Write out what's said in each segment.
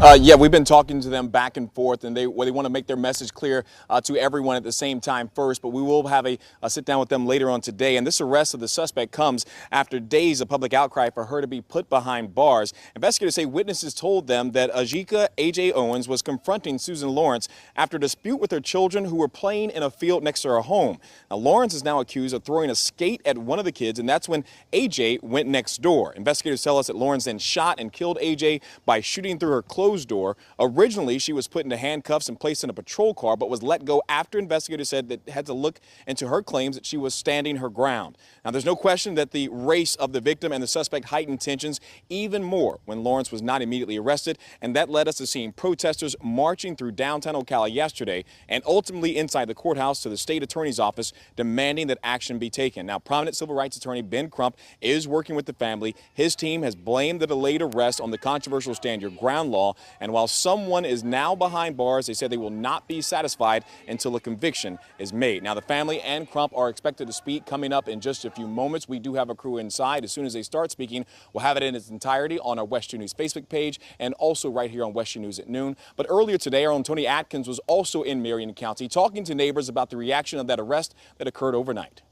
Yeah, we've been talking to them back and forth, and they want to make their message clear to everyone at the same time first. But we will have a sit down with them later on today. And this arrest of the suspect comes after days of public outcry for her to be put behind bars. Investigators say witnesses told them that Ajika A.J. Owens was confronting Susan Lawrence after a dispute with her children who were playing in a field next to her home. Now, Lawrence is now accused of throwing a skate at one of the kids, and that's when A.J. went next door. Investigators tell us that Lawrence then shot and killed A.J. by shooting through her closed door. Originally, she was put into handcuffs and placed in a patrol car, but was let go after investigators said that had to look into her claims that she was standing her ground. Now, there's no question that the race of the victim and the suspect heightened tensions even more when Lawrence was not immediately arrested, and that led us to seeing protesters marching through downtown Ocala yesterday and ultimately inside the courthouse to the state attorney's office demanding that action be taken. Now, prominent civil rights attorney Ben Crump is working with the family. His team has blamed the delayed arrest on the controversial stand your ground law, and while someone is now behind bars, they said they will not be satisfied until a conviction is made. Now, the family and Crump are expected to speak coming up in just a few moments. We do have a crew inside. As soon as they start speaking, we'll have it in its entirety on our West 2 News Facebook page and also right here on West 2 News at noon. But earlier today, our own Tony Atkins was also in Marion County talking to neighbors about the reaction of that arrest that occurred overnight.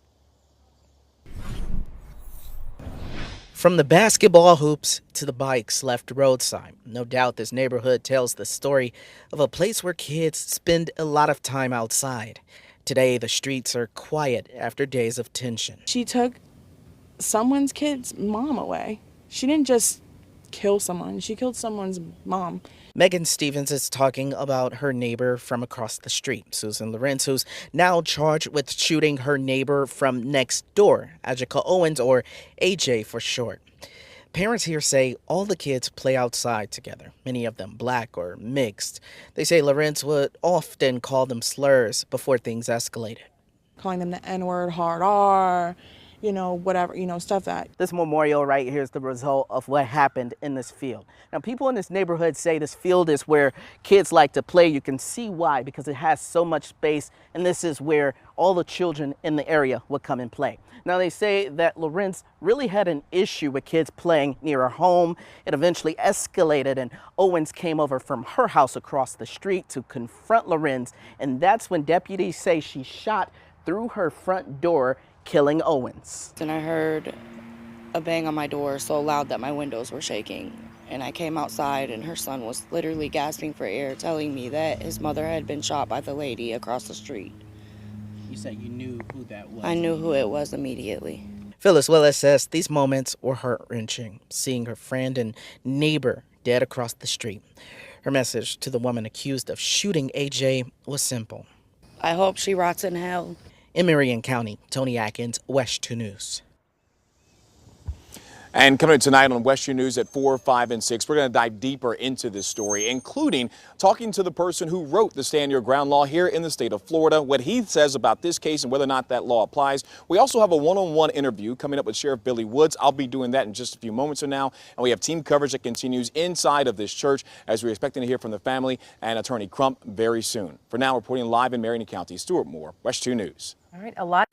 From the basketball hoops to the bikes left roadside, no doubt this neighborhood tells the story of a place where kids spend a lot of time outside. Today, the streets are quiet after days of tension. She took someone's kid's mom away. She didn't just kill someone, she killed someone's mom. Megan Stevens is talking about her neighbor from across the street, Susan Lawrence, who's now charged with shooting her neighbor from next door, Ajika Owens, or AJ for short. Parents here say all the kids play outside together, many of them black or mixed. They say Lawrence would often call them slurs before things escalated. Calling them the N-word, hard R, whatever, stuff that. This memorial right here is the result of what happened in this field. Now, people in this neighborhood say this field is where kids like to play. You can see why, because it has so much space, and this is where all the children in the area would come and play. Now, they say that Lawrence really had an issue with kids playing near her home. It eventually escalated, and Owens came over from her house across the street to confront Lawrence, and that's when deputies say she shot through her front door, killing Owens. And I heard a bang on my door so loud that my windows were shaking. And I came outside and her son was literally gasping for air, telling me that his mother had been shot by the lady across the street. You said you knew who that was? I knew who it was immediately. Phyllis Willis says these moments were heart-wrenching, seeing her friend and neighbor dead across the street. Her message to the woman accused of shooting AJ was simple. I hope she rots in hell. In Marion County, Tony Atkins, West 2 News. And coming up tonight on West 2 News at 4, 5, and 6, we're going to dive deeper into this story, including talking to the person who wrote the Stand Your Ground law here in the state of Florida, what he says about this case and whether or not that law applies. We also have a one-on-one interview coming up with Sheriff Billy Woods. I'll be doing that in just a few moments from now. And we have team coverage that continues inside of this church as we're expecting to hear from the family and Attorney Crump very soon. For now, reporting live in Marion County, Stuart Moore, West 2 News. All right, a lot.